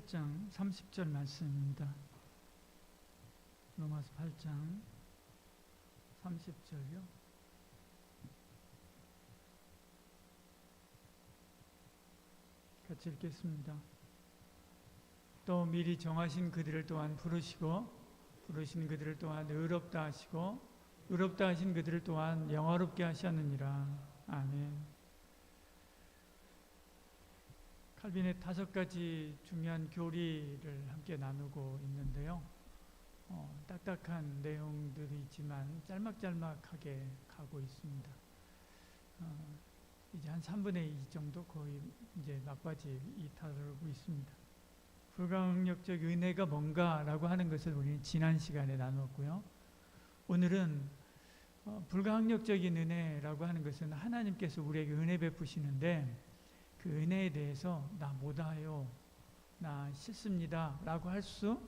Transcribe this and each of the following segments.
8장 30절 말씀입니다. 로마서 8장 30절요. 같이 읽겠습니다. 또 미리 정하신 그들을 또한 부르시고 부르신 그들을 또한 의롭다 하시고 의롭다 하신 그들을 또한 영화롭게 하셨느니라. 아멘. 칼빈의 5가지 중요한 교리를 함께 나누고 있는데요. 딱딱한 내용들이 있지만 짤막짤막하게 가고 있습니다. 이제 한 3분의 2 정도 거의 이제 막바지에 이르고 있습니다. 불가항력적 은혜가 뭔가라고 하는 것을 우리는 지난 시간에 나눴고요. 오늘은 불가항력적인 은혜라고 하는 것은 하나님께서 우리에게 은혜 베푸시는데 그 은혜에 대해서 나 못해요, 나 싫습니다 라고 할 수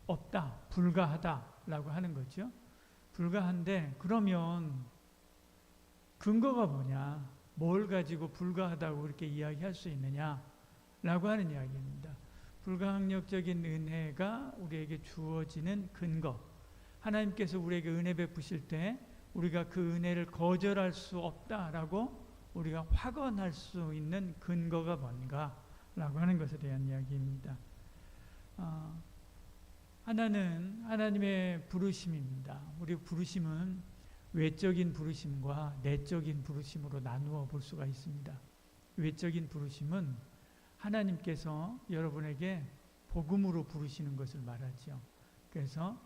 없다, 불가하다 라고 하는 거죠. 불가한데 그러면 근거가 뭐냐, 뭘 가지고 불가하다고 그렇게 이야기할 수 있느냐 라고 하는 이야기입니다. 불가항력적인 은혜가 우리에게 주어지는 근거, 하나님께서 우리에게 은혜 베푸실 때 우리가 그 은혜를 거절할 수 없다라고 우리가 확언할 수 있는 근거가 뭔가 라고 하는 것에 대한 이야기입니다. 하나는 하나님의 부르심입니다. 우리 부르심은 외적인 부르심과 내적인 부르심으로 나누어 볼 수가 있습니다. 외적인 부르심은 하나님께서 여러분에게 복음으로 부르시는 것을 말하죠. 그래서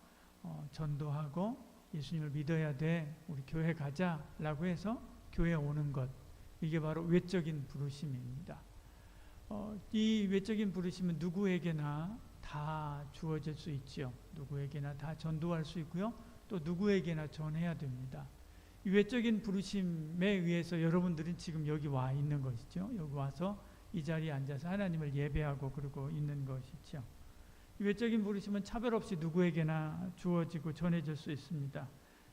전도하고 예수님을 믿어야 돼, 우리 교회 가자 라고 해서 교회에 오는 것, 이게 바로 외적인 부르심입니다. 이 외적인 부르심은 누구에게나 다 주어질 수 있죠. 누구에게나 다 전도할 수 있고요. 또 누구에게나 전해야 됩니다. 이 외적인 부르심에 의해서 여러분들은 지금 여기 와 있는 것이죠. 여기 와서 이 자리에 앉아서 하나님을 예배하고 그러고 있는 것이죠. 이 외적인 부르심은 차별 없이 누구에게나 주어지고 전해질 수 있습니다.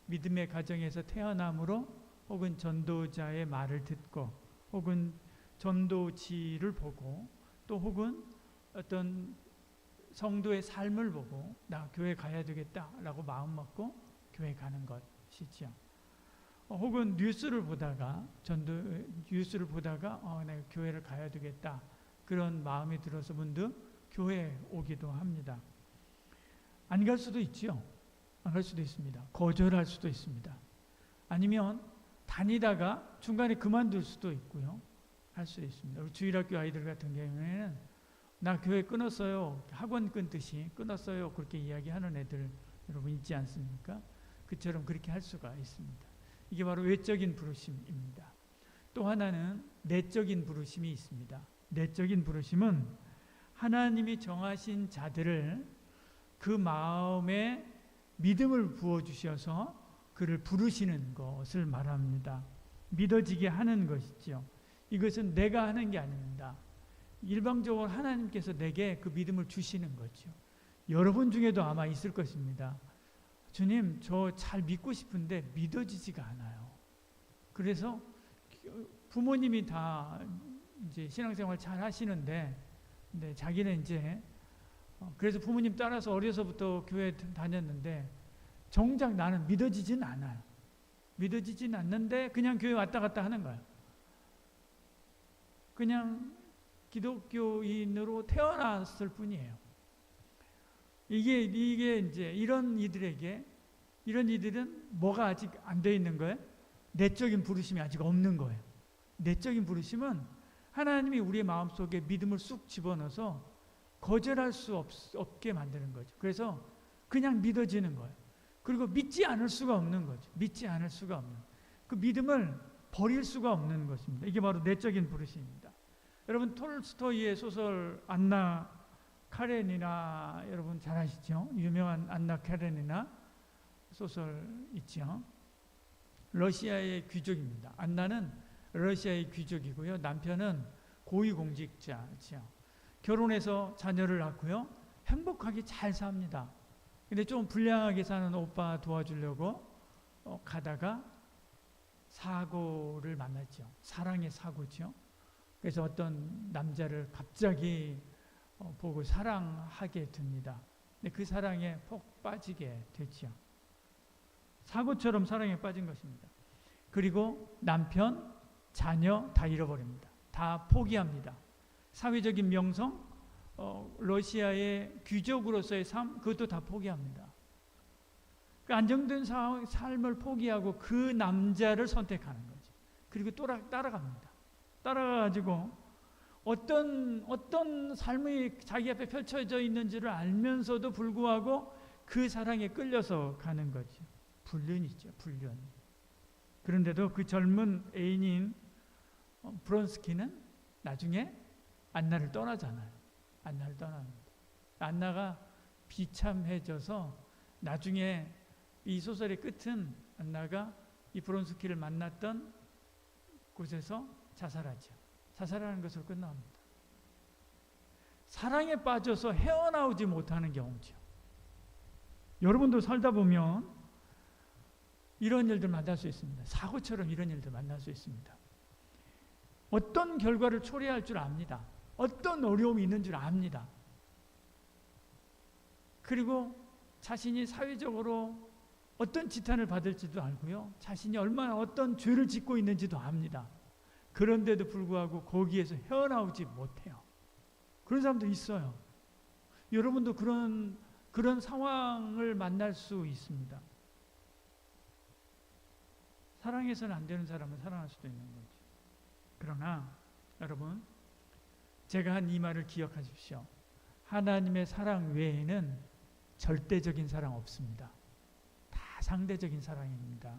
믿음의 가정에서 태어남으로 혹은 전도자의 말을 듣고 혹은 전도지를 보고 또 혹은 어떤 성도의 삶을 보고 나 교회 가야 되겠다라고 마음 먹고 교회 가는 것이죠. 혹은 뉴스를 보다가 뉴스를 보다가 내가 교회를 가야 되겠다 그런 마음이 들어서 문득 교회에 오기도 합니다. 안 갈 수도 있죠. 안 갈 수도 있습니다. 거절할 수도 있습니다. 아니면 다니다가 중간에 그만둘 수도 있고요. 할 수 있습니다. 우리 주일학교 아이들 같은 경우에는 나 교회 끊었어요. 학원 끊듯이 끊었어요. 그렇게 이야기하는 애들 여러분 있지 않습니까? 그처럼 그렇게 할 수가 있습니다. 이게 바로 외적인 부르심입니다. 또 하나는 내적인 부르심이 있습니다. 내적인 부르심은 하나님이 정하신 자들을 그 마음에 믿음을 부어주셔서 그를 부르시는 것을 말합니다. 믿어지게 하는 것이죠. 이것은 내가 하는 게 아닙니다. 일방적으로 하나님께서 내게 그 믿음을 주시는 거죠. 여러분 중에도 아마 있을 것입니다. 주님, 저 잘 믿고 싶은데 믿어지지가 않아요. 그래서 부모님이 다 이제 신앙생활 잘 하시는데, 근데 자기는 이제 그래서 부모님 따라서 어려서부터 교회 다녔는데 정작 나는 믿어지진 않아요. 믿어지진 않는데 그냥 교회 왔다 갔다 하는 거예요. 그냥 기독교인으로 태어났을 뿐이에요. 이게 이제 이런 이들은 뭐가 아직 안 돼 있는 거예요? 내적인 부르심이 아직 없는 거예요. 내적인 부르심은 하나님이 우리의 마음속에 믿음을 쑥 집어넣어서 거절할 수 없게 만드는 거죠. 그래서 그냥 믿어지는 거예요. 그리고 믿지 않을 수가 없는 거죠. 믿지 않을 수가 없는. 그 믿음을 버릴 수가 없는 것입니다. 이게 바로 내적인 부르심입니다. 여러분 톨스토이의 소설 안나 카레니나 여러분 잘 아시죠? 유명한 안나 카레니나 소설 있죠. 러시아의 귀족입니다. 안나는 러시아의 귀족이고요. 남편은 고위공직자죠. 결혼해서 자녀를 낳고요. 행복하게 잘 삽니다. 근데 좀 불량하게 사는 오빠 도와주려고 가다가 사고를 만났죠. 사랑의 사고죠. 그래서 어떤 남자를 갑자기 보고 사랑하게 됩니다. 근데 그 사랑에 폭 빠지게 되죠. 사고처럼 사랑에 빠진 것입니다. 그리고 남편, 자녀 다 잃어버립니다. 다 포기합니다. 사회적인 명성, 러시아의 귀족으로서의 삶, 그것도 다 포기합니다. 그 안정된 삶을 포기하고 그 남자를 선택하는 거죠. 그리고 따라갑니다. 따라가가지고 어떤 삶이 자기 앞에 펼쳐져 있는지를 알면서도 불구하고 그 사랑에 끌려서 가는 거죠. 불륜이죠, 불륜. 그런데도 그 젊은 애인인 브론스키는 나중에 안나를 떠나잖아요. 안나를 떠납니다. 안나가 비참해져서 나중에 이 소설의 끝은 안나가 이 브론스키를 만났던 곳에서 자살하죠. 자살하는 것으로 끝납니다. 사랑에 빠져서 헤어나오지 못하는 경우죠. 여러분도 살다 보면 이런 일들 만날 수 있습니다. 사고처럼 이런 일들 만날 수 있습니다. 어떤 결과를 초래할 줄 압니다. 어떤 어려움이 있는 줄 압니다. 그리고 자신이 사회적으로 어떤 지탄을 받을지도 알고요. 자신이 얼마나 어떤 죄를 짓고 있는지도 압니다. 그런데도 불구하고 거기에서 헤어나오지 못해요. 그런 사람도 있어요. 여러분도 그런 상황을 만날 수 있습니다. 사랑해서는 안 되는 사람은 사랑할 수도 있는 거죠. 그러나 여러분, 제가 한 이 말을 기억하십시오. 하나님의 사랑 외에는 절대적인 사랑 없습니다. 다 상대적인 사랑입니다.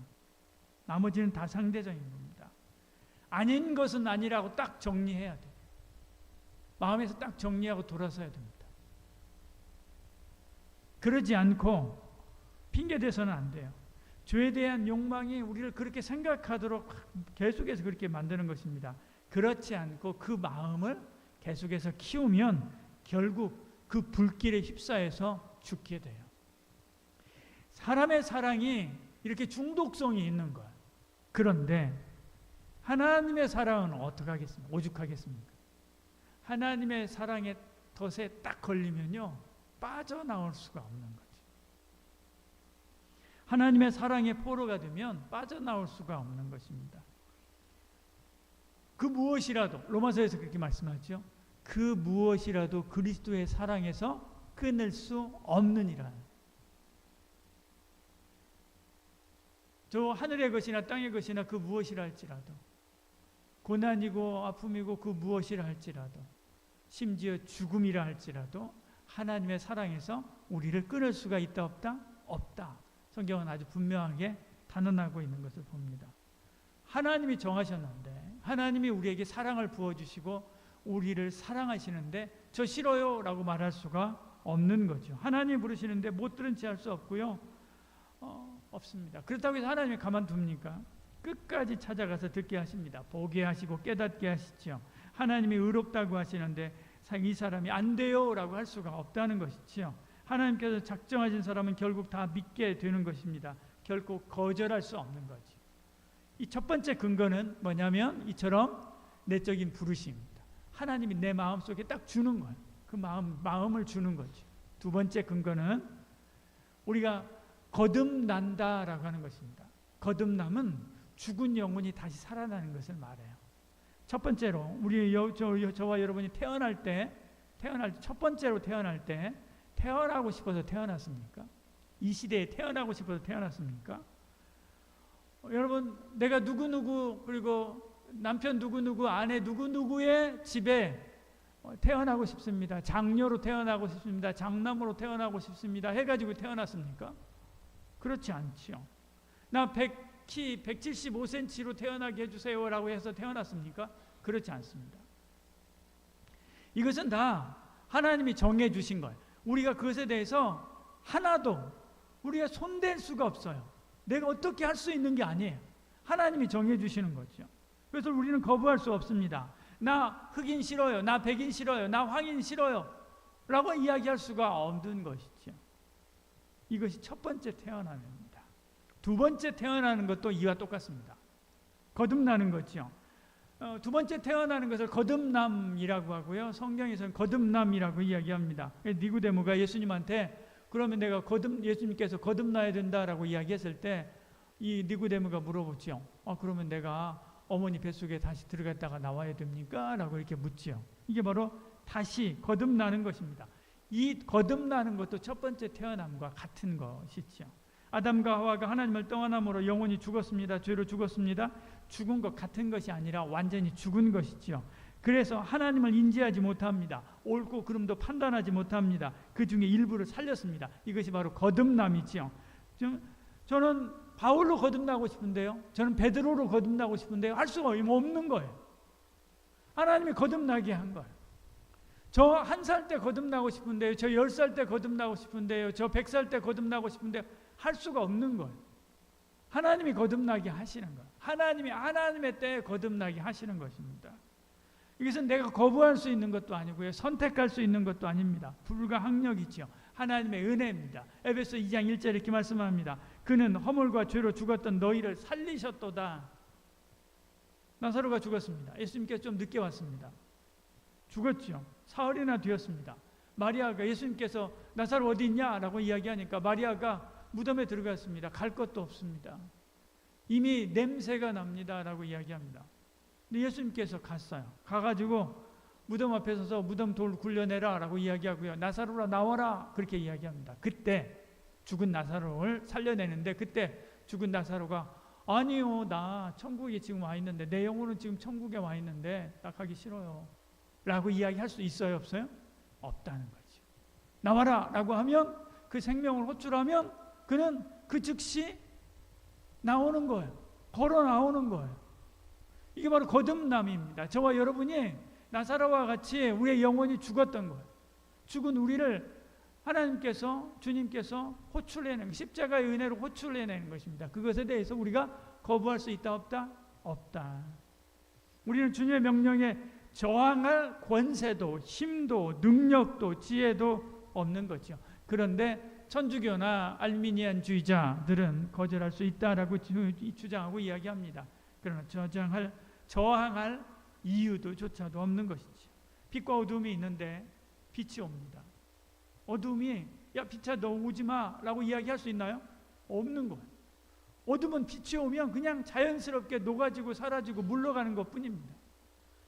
나머지는 다 상대적인 겁니다. 아닌 것은 아니라고 딱 정리해야 돼요. 마음에서 딱 정리하고 돌아서야 됩니다. 그러지 않고 핑계대서는 안 돼요. 죄에 대한 욕망이 우리를 그렇게 생각하도록 계속해서 그렇게 만드는 것입니다. 그렇지 않고 그 마음을 계속해서 키우면 결국 그 불길에 휩싸여서 죽게 돼요. 사람의 사랑이 이렇게 중독성이 있는 거예요. 그런데 하나님의 사랑은 어떻게 하겠습니까? 오죽하겠습니까? 하나님의 사랑의 덫에 딱 걸리면요, 빠져나올 수가 없는 거죠. 하나님의 사랑의 포로가 되면 빠져나올 수가 없는 것입니다. 그 무엇이라도, 로마서에서 그렇게 말씀하죠. 그 무엇이라도 그리스도의 사랑에서 끊을 수 없느니라. 저 하늘의 것이나 땅의 것이나 그 무엇이라 할지라도, 고난이고 아픔이고 그 무엇이라 할지라도, 심지어 죽음이라 할지라도 하나님의 사랑에서 우리를 끊을 수가 있다 없다? 없다. 성경은 아주 분명하게 단언하고 있는 것을 봅니다. 하나님이 정하셨는데, 하나님이 우리에게 사랑을 부어주시고 우리를 사랑하시는데 저 싫어요 라고 말할 수가 없는 거죠. 하나님이 부르시는데 못 들은 채 할 수 없고요. 없습니다. 그렇다고 해서 하나님이 가만둡니까? 끝까지 찾아가서 듣게 하십니다. 보게 하시고 깨닫게 하시죠. 하나님이 의롭다고 하시는데 이 사람이 안 돼요 라고 할 수가 없다는 것이죠. 하나님께서 작정하신 사람은 결국 다 믿게 되는 것입니다. 결코 거절할 수 없는 거죠. 이 첫 번째 근거는 뭐냐면 이처럼 내적인 부르심입니다. 하나님이 내 마음속에 딱 주는 거예요. 그 마음을 주는 거죠. 두 번째 근거는 우리가 거듭난다라고 하는 것입니다. 거듭남은 죽은 영혼이 다시 살아나는 것을 말해요. 첫 번째로 우리 저와 여러분이 태어날 때 첫 번째로 태어날 때 태어나고 싶어서 태어났습니까? 이 시대에 태어나고 싶어서 태어났습니까? 여러분, 내가 누구누구 그리고 남편 누구누구 아내 누구누구의 집에 태어나고 싶습니다. 장녀로 태어나고 싶습니다. 장남으로 태어나고 싶습니다. 해가지고 태어났습니까? 그렇지 않죠. 나 175cm로 태어나게 해주세요 라고 해서 태어났습니까? 그렇지 않습니다. 이것은 다 하나님이 정해주신 거예요. 우리가 그것에 대해서 하나도 우리가 손댈 수가 없어요. 내가 어떻게 할 수 있는 게 아니에요. 하나님이 정해주시는 거죠. 그래서 우리는 거부할 수 없습니다. 나 흑인 싫어요. 나 백인 싫어요. 나 황인 싫어요. 라고 이야기할 수가 없는 것이죠. 이것이 첫 번째 태어남입니다. 두 번째 태어나는 것도 이와 똑같습니다. 거듭나는 거죠. 두 번째 태어나는 것을 거듭남이라고 하고요. 성경에서는 거듭남이라고 이야기합니다. 니고데모가 예수님한테 그러면 내가 예수님께서 거듭나야 된다라고 이야기했을 때 이 니고데모가 물어보죠. 그러면 내가 어머니 뱃속에 다시 들어갔다가 나와야 됩니까? 라고 이렇게 묻죠. 이게 바로 다시 거듭나는 것입니다. 이 거듭나는 것도 첫 번째 태어남과 같은 것이죠. 아담과 하와가 하나님을 떠나므로 영혼이 죽었습니다. 죄로 죽었습니다. 죽은 것 같은 것이 아니라 완전히 죽은 것이죠. 그래서 하나님을 인지하지 못합니다. 옳고 그름도 판단하지 못합니다. 그 중에 일부를 살렸습니다. 이것이 바로 거듭남이죠. 저는 바울로 거듭나고 싶은데요. 저는 베드로로 거듭나고 싶은데요. 할 수가 없는 거예요. 하나님이 거듭나게 한 거예요. 저 1살 때 거듭나고 싶은데요. 저 10살 때 거듭나고 싶은데요. 저 100살 때 거듭나고 싶은데요. 할 수가 없는 거예요. 하나님이 거듭나게 하시는 거예요. 하나님이 하나님의 때에 거듭나게 하시는 것입니다. 이것은 내가 거부할 수 있는 것도 아니고요. 선택할 수 있는 것도 아닙니다. 불가항력이죠. 하나님의 은혜입니다. 에베소 2장 1절 이렇게 말씀합니다. 그는 허물과 죄로 죽었던 너희를 살리셨도다. 나사로가 죽었습니다. 예수님께서 좀 늦게 왔습니다. 죽었죠. 사흘이나 되었습니다. 마리아가 예수님께서 나사로 어디 있냐? 라고 이야기하니까 마리아가 무덤에 들어갔습니다. 갈 것도 없습니다. 이미 냄새가 납니다. 라고 이야기합니다. 근데 예수님께서 갔어요. 가가지고 무덤 앞에 서서 무덤 돌 굴려내라 라고 이야기하고요. 나사로라 나와라 그렇게 이야기합니다. 그때 죽은 나사로를 살려내는데 그때 죽은 나사로가 아니요 나 천국에 지금 와 있는데 내 영혼은 지금 천국에 와 있는데 나 가기 싫어요 라고 이야기할 수 있어요 없어요? 없다는 거죠. 나와라 라고 하면 그 생명을 호출하면 그는 그 즉시 나오는 거예요. 걸어 나오는 거예요. 이게 바로 거듭남입니다. 저와 여러분이 나사로와 같이 우리의 영혼이 죽었던 거예요. 죽은 우리를 하나님께서 주님께서 호출해내는 십자가의 은혜로 호출해내는 것입니다. 그것에 대해서 우리가 거부할 수 있다 없다? 없다. 우리는 주님의 명령에 저항할 권세도 힘도 능력도 지혜도 없는 거죠. 그런데 천주교나 알미니안주의자들은 거절할 수 있다라고 주장하고 이야기합니다. 그러나 저항할 이유도 조차도 없는 것이지. 빛과 어둠이 있는데 빛이 옵니다. 어둠이 야 빛아 너 오지 마라고 이야기할 수 있나요? 없는 거예요. 어둠은 빛이 오면 그냥 자연스럽게 녹아지고 사라지고 물러가는 것뿐입니다.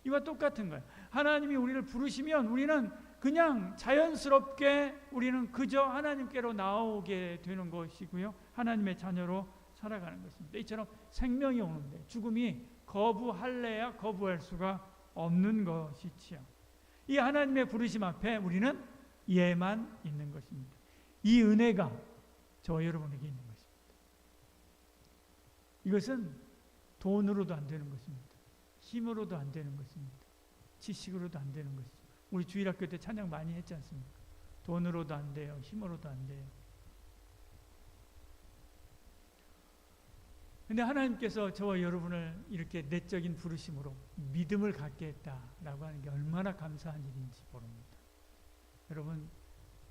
이와 똑같은 거예요. 하나님이 우리를 부르시면 우리는 그냥 자연스럽게 우리는 그저 하나님께로 나오게 되는 것이고요. 하나님의 자녀로 살아가는 것입니다. 이처럼 생명이 오는데 죽음이 거부할래야 거부할 수가 없는 것이지요. 이 하나님의 부르심 앞에 우리는 예만 있는 것입니다. 이 은혜가 저와 여러분에게 있는 것입니다. 이것은 돈으로도 안 되는 것입니다. 힘으로도 안 되는 것입니다. 지식으로도 안 되는 것입니다. 우리 주일학교 때 찬양 많이 했지 않습니까? 돈으로도 안 돼요. 힘으로도 안 돼요. 근데 하나님께서 저와 여러분을 이렇게 내적인 부르심으로 믿음을 갖게 했다라고 하는 게 얼마나 감사한 일인지 모릅니다. 여러분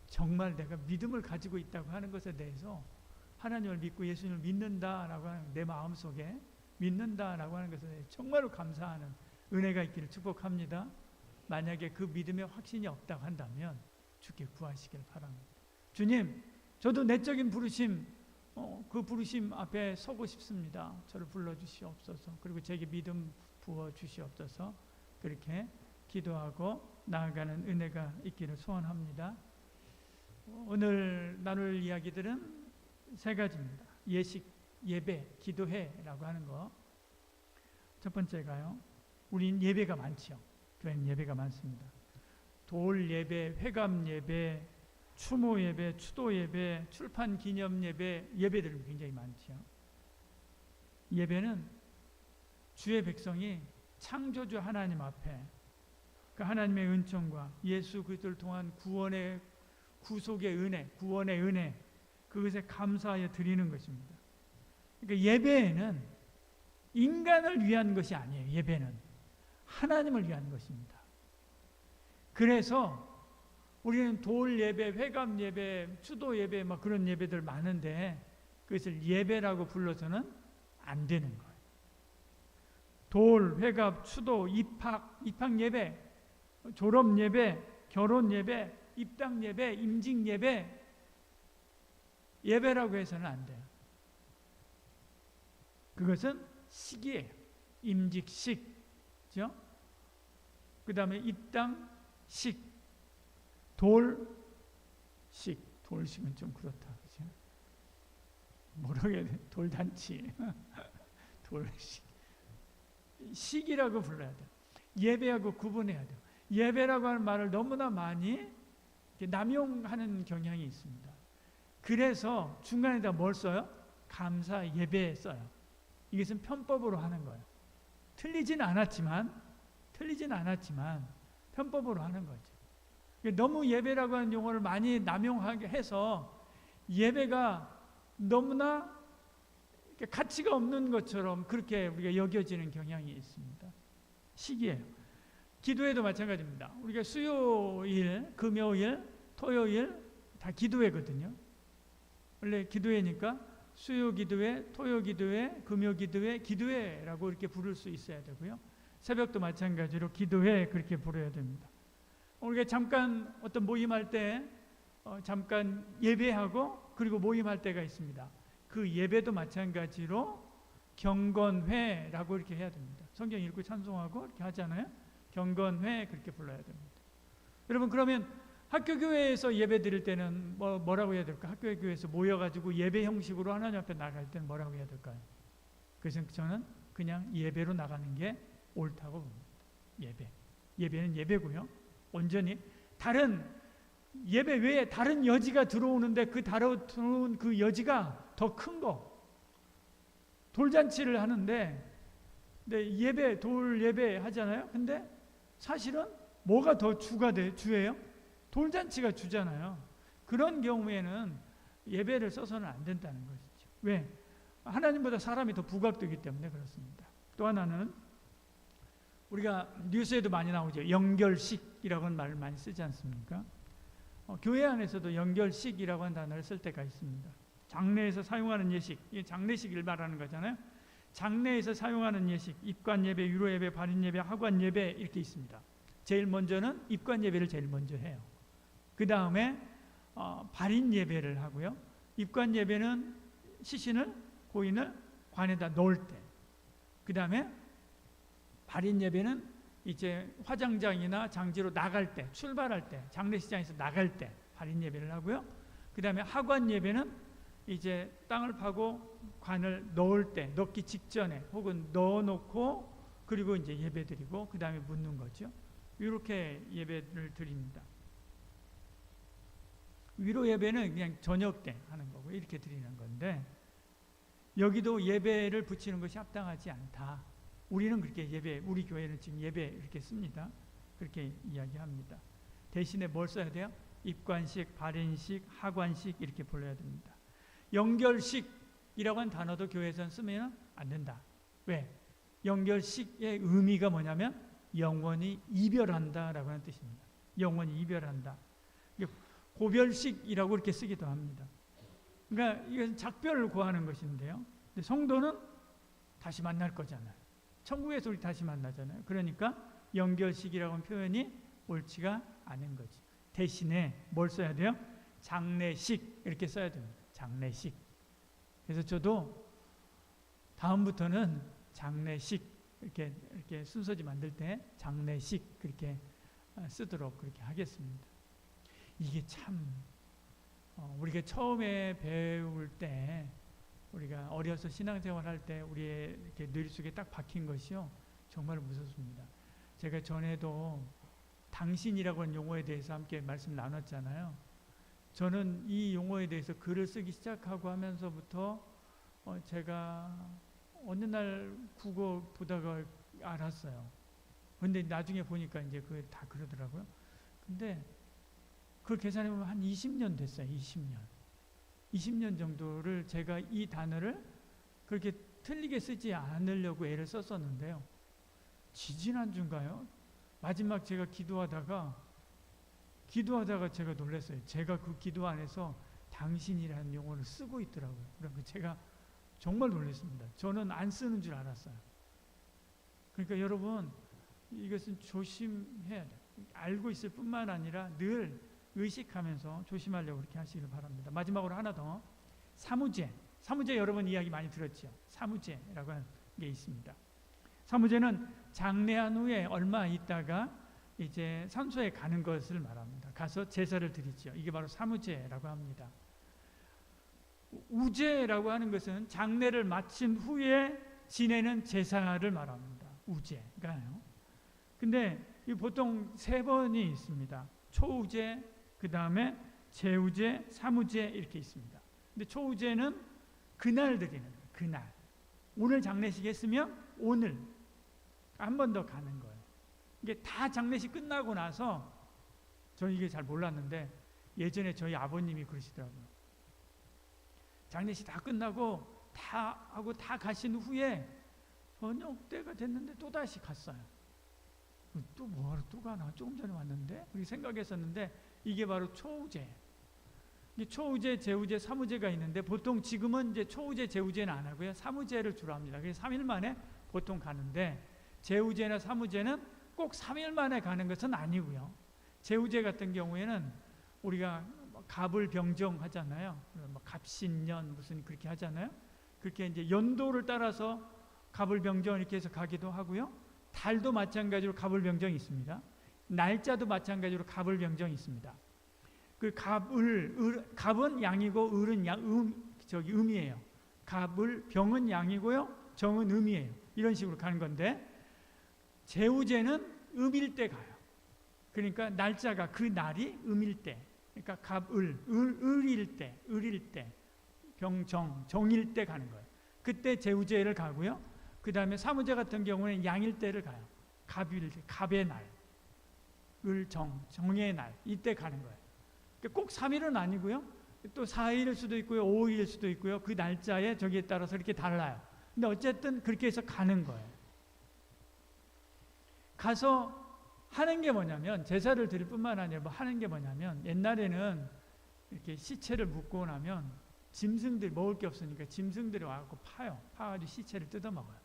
정말 내가 믿음을 가지고 있다고 하는 것에 대해서 하나님을 믿고 예수님을 믿는다라고 하는 내 마음속에 믿는다라고 하는 것에 대해 정말로 감사하는 은혜가 있기를 축복합니다. 만약에 그 믿음의 확신이 없다고 한다면 주께 구하시길 바랍니다. 주님, 저도 내적인 부르심, 그 부르심 앞에 서고 싶습니다. 저를 불러주시옵소서. 그리고 제게 믿음 부어주시옵소서. 그렇게 기도하고 나아가는 은혜가 있기를 소원합니다. 오늘 나눌 이야기들은 세 가지입니다. 예식, 예배, 기도회라고 하는 거. 첫 번째가요. 우린 예배가 많죠. 교회는 예배가 많습니다. 돌 예배, 회감 예배, 추모 예배, 추도 예배, 출판 기념 예배, 예배들이 굉장히 많죠. 예배는 주의 백성이 창조주 하나님 앞에 그 하나님의 은총과 예수 그리스도를 통한 구원의 구속의 은혜, 구원의 은혜, 그것에 감사하여 드리는 것입니다. 그러니까 예배는 인간을 위한 것이 아니에요. 예배는 하나님을 위한 것입니다. 그래서 우리는 돌 예배, 회감 예배, 추도 예배 막 그런 예배들 많은데 그것을 예배라고 불러서는 안 되는 거예요. 돌, 회갑, 추도, 입학 예배, 졸업 예배, 결혼 예배, 입당 예배, 임직 예배, 예배라고 해서는 안 돼요. 그것은 식이에요. 임직식, 그죠? 그 다음에 입당식, 돌식은 좀 그렇다, 그죠? 뭐라고 해야 돼? 돌잔치, 돌식, 식이라고 불러야 돼. 예배하고 구분해야 돼. 예배라고 하는 말을 너무나 많이 남용하는 경향이 있습니다. 그래서 중간에다 뭘 써요? 감사 예배에 써요. 이것은 편법으로 하는 거예요. 틀리진 않았지만 편법으로 하는 거죠. 너무 예배라고 하는 용어를 많이 남용하게 해서 예배가 너무나 가치가 없는 것처럼 그렇게 우리가 여겨지는 경향이 있습니다. 식이에요. 기도회도 마찬가지입니다. 우리가 수요일, 금요일, 토요일 다 기도회거든요. 원래 기도회니까 수요 기도회, 토요 기도회, 금요 기도회, 기도회라고 이렇게 부를 수 있어야 되고요. 새벽도 마찬가지로 기도회 그렇게 부르어야 됩니다. 우리가 잠깐 어떤 모임할 때 잠깐 예배하고 그리고 모임할 때가 있습니다. 그 예배도 마찬가지로 경건회라고 이렇게 해야 됩니다. 성경 읽고 찬송하고 이렇게 하잖아요. 경건회 그렇게 불러야 됩니다. 여러분, 그러면 학교 교회에서 예배 드릴 때는 뭐라고 해야 될까? 학교 교회에서 모여가지고 예배 형식으로 하나님 앞에 나갈 때는 뭐라고 해야 될까요? 그래서 저는 그냥 예배로 나가는 게 옳다고 봅니다. 예배는 예배고요. 온전히 다른 예배 외에 다른 여지가 들어오는데 그 들어온 그 여지가 더 큰 거. 돌잔치를 하는데 돌 예배 하잖아요. 근데 사실은 뭐가 더 주예요? 돌잔치가 주잖아요. 그런 경우에는 예배를 써서는 안 된다는 것이죠. 왜? 하나님보다 사람이 더 부각되기 때문에 그렇습니다. 또 하나는 우리가 뉴스에도 많이 나오죠. 연결식이라고 하는 말을 많이 쓰지 않습니까? 교회 안에서도 연결식이라고 하는 단어를 쓸 때가 있습니다. 장례에서 사용하는 예식, 이게 장례식을 말하는 거잖아요. 장례에서 사용하는 예식, 입관 예배, 유로 예배, 발인 예배, 하관 예배 이렇게 있습니다. 제일 먼저는 입관 예배를 제일 먼저 해요. 그 다음에 발인 예배를 하고요. 입관 예배는 시신을 고인을 관에다 넣을 때, 그 다음에 발인 예배는 이제 화장장이나 장지로 나갈 때, 출발할 때, 장례식장에서 나갈 때 발인 예배를 하고요. 그 다음에 하관 예배는 이제 땅을 파고 관을 넣을 때, 넣기 직전에 혹은 넣어놓고 그리고 이제 예배 드리고 그 다음에 묻는 거죠. 이렇게 예배를 드립니다. 위로 예배는 그냥 저녁 때 하는 거고 이렇게 드리는 건데, 여기도 예배를 붙이는 것이 합당하지 않다. 우리는 그렇게 우리 교회는 지금 예배 이렇게 씁니다. 그렇게 이야기합니다. 대신에 뭘 써야 돼요? 입관식, 발인식, 하관식 이렇게 불러야 됩니다. 연결식이라고 하는 단어도 교회에서는 쓰면 안 된다. 왜? 연결식의 의미가 뭐냐면 영원히 이별한다라고 하는 뜻입니다. 영원히 이별한다. 고별식이라고 이렇게 쓰기도 합니다. 그러니까 이것은 작별을 구하는 것인데요. 근데 성도는 다시 만날 거잖아요. 천국에서 우리 다시 만나잖아요. 그러니까 연결식이라고 하는 표현이 옳지가 않은 거지. 대신에 뭘 써야 돼요? 장례식 이렇게 써야 됩니다. 장례식. 그래서 저도 다음부터는 장례식 이렇게 순서지 만들 때 장례식 그렇게 쓰도록 그렇게 하겠습니다. 이게 참 우리가 처음에 배울 때, 우리가 어려서 신앙생활 할 때 우리의 이렇게 뇌 속에 딱 박힌 것이요 정말 무섭습니다. 제가 전에도 당신이라고 하는 용어에 대해서 함께 말씀 나눴잖아요. 저는 이 용어에 대해서 글을 쓰기 시작하고 하면서부터 제가 어느 날 국어 보다가 알았어요. 근데 나중에 보니까 이제 그게 다 그러더라고요. 근데 그걸 계산해보면 한 20년 됐어요. 20년 정도를 제가 이 단어를 그렇게 틀리게 쓰지 않으려고 애를 썼었는데요. 지지난주인가요? 마지막 제가 기도하다가 제가 놀랐어요. 제가 그 기도 안에서 당신이라는 용어를 쓰고 있더라고요. 그래서 제가 정말 놀랐습니다. 저는 안 쓰는 줄 알았어요. 그러니까 여러분 이것은 조심해야 돼요. 알고 있을 뿐만 아니라 늘 의식하면서 조심하려고 그렇게 하시길 바랍니다. 마지막으로 하나 더. 사무제. 사무제 여러분 이야기 많이 들었죠. 사무제라고 하는 게 있습니다. 사무제는 장례한 후에 얼마 있다가 이제 산소에 가는 것을 말합니다. 가서 제사를 드리죠. 이게 바로 사무제라고 합니다. 우제라고 하는 것은 장례를 마친 후에 지내는 제사를 말합니다. 우제가요. 근데 보통 3번이 있습니다. 초우제, 그 다음에 제우제, 사무제 이렇게 있습니다. 근데 초우제는 그날 드리는 거예요. 그날. 오늘 장례식 했으면 오늘 한 번 더 가는 거예요. 이게 다 장례식 끝나고 나서 저는 이게 잘 몰랐는데 예전에 저희 아버님이 그러시더라고요. 장례식 다 끝나고 다 하고 다 가신 후에 저녁 때가 됐는데 또 다시 갔어요. 또 뭐하러 또 가나? 조금 전에 왔는데? 그렇게 생각했었는데 이게 바로 초우제. 초우제, 제우제, 사무제가 있는데 보통 지금은 이제 초우제, 제우제는 안 하고요. 사무제를 주로 합니다. 그래서 3일 만에 보통 가는데 제우제나 사무제는 꼭 3일 만에 가는 것은 아니고요. 제우제 같은 경우에는 우리가 갑을 병정 하잖아요. 갑신년 무슨 그렇게 하잖아요. 그렇게 이제 연도를 따라서 갑을 병정 이렇게 해서 가기도 하고요. 달도 마찬가지로 갑을 병정이 있습니다. 날짜도 마찬가지로 갑을 병정이 있습니다. 그 갑은 양이고 을은 음이에요. 갑을 병은 양이고요. 정은 음이에요. 이런 식으로 가는 건데 제우제는 음일 때 가요. 그러니까 날짜가 그 날이 음일 때. 그러니까 갑을 을일 때 병정 정일 때 가는 거예요. 그때 제우제를 가고요. 그 다음에 사무제 같은 경우는 양일 때를 가요. 갑의 날, 정의 날 이때 가는 거예요. 꼭 3일은 아니고요. 또 4일일 수도 있고요. 5일일 수도 있고요. 그 날짜에 저기에 따라서 이렇게 달라요. 근데 어쨌든 그렇게 해서 가는 거예요. 가서 하는 게 뭐냐면 제사를 드릴 뿐만 아니라 하는 게 뭐냐면 옛날에는 이렇게 시체를 묻고 나면 짐승들이 먹을 게 없으니까 짐승들이 와서 파가지고 시체를 뜯어먹어요.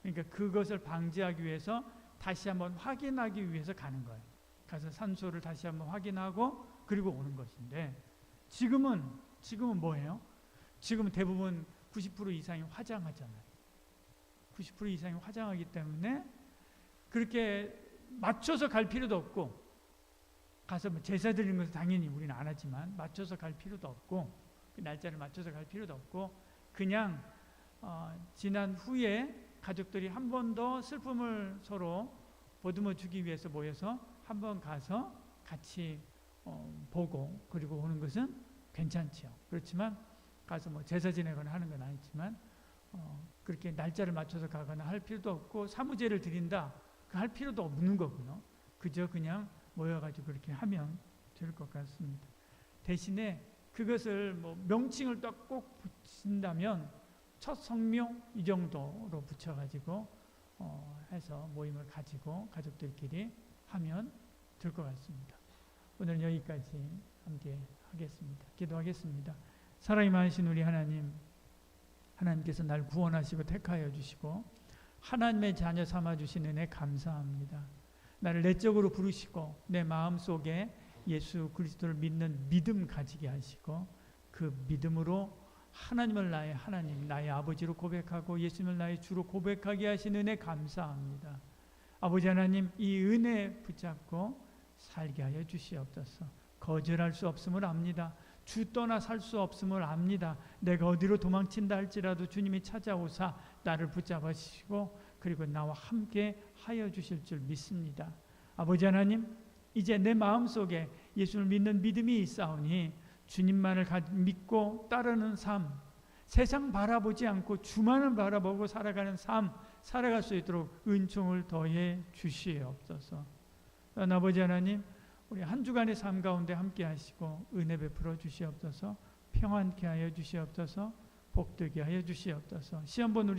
그러니까 그것을 방지하기 위해서 다시 한번 확인하기 위해서 가는 거예요. 가서 산소를 다시 한번 확인하고 그리고 오는 것인데 지금은 뭐예요? 지금은 대부분 90% 이상이 화장하잖아요. 90% 이상이 화장하기 때문에 그렇게 맞춰서 갈 필요도 없고 가서 제사 드리는 것은 당연히 우리는 안 하지만 맞춰서 갈 필요도 없고 그 날짜를 맞춰서 갈 필요도 없고 그냥 지난 후에 가족들이 한 번 더 슬픔을 서로 보듬어 주기 위해서 모여서 한 번 가서 같이 보고 그리고 오는 것은 괜찮죠. 그렇지만 가서 뭐 제사 지내거나 하는 건 아니지만 그렇게 날짜를 맞춰서 가거나 할 필요도 없고 사무제를 드린다 할 필요도 없는 거고요. 그저 그냥 모여가지고 그렇게 하면 될 것 같습니다. 대신에 그것을 뭐 명칭을 딱 꼭 붙인다면 첫 성명 이 정도로 붙여가지고 해서 모임을 가지고 가족들끼리 하면 될 것 같습니다. 오늘 여기까지 함께 하겠습니다. 기도하겠습니다. 사랑이 많으신 우리 하나님, 하나님께서 날 구원하시고 택하여 주시고 하나님의 자녀 삼아 주신 은혜 감사합니다. 나를 내적으로 부르시고 내 마음속에 예수 그리스도를 믿는 믿음 가지게 하시고 그 믿음으로 하나님을 나의 하나님, 나의 아버지로 고백하고 예수님을 나의 주로 고백하게 하신 은혜 감사합니다. 아버지 하나님, 이 은혜 붙잡고 살게 하여 주시옵소서. 거절할 수 없음을 압니다. 주 떠나 살 수 없음을 압니다. 내가 어디로 도망친다 할지라도 주님이 찾아오사 나를 붙잡으시고 그리고 나와 함께 하여 주실 줄 믿습니다. 아버지 하나님, 이제 내 마음속에 예수를 믿는 믿음이 있사오니 주님만을 믿고 따르는 삶, 세상 바라보지 않고 주만을 바라보고 살아가는 삶 살아갈 수 있도록 은총을 더해 주시옵소서. 아버지 하나님, 우리 한 주간의 삶 가운데 함께 하시고 은혜 베풀어 주시옵소서. 평안케 하여 주시옵소서. 복되게 하여 주시옵소서. 시험 본 우리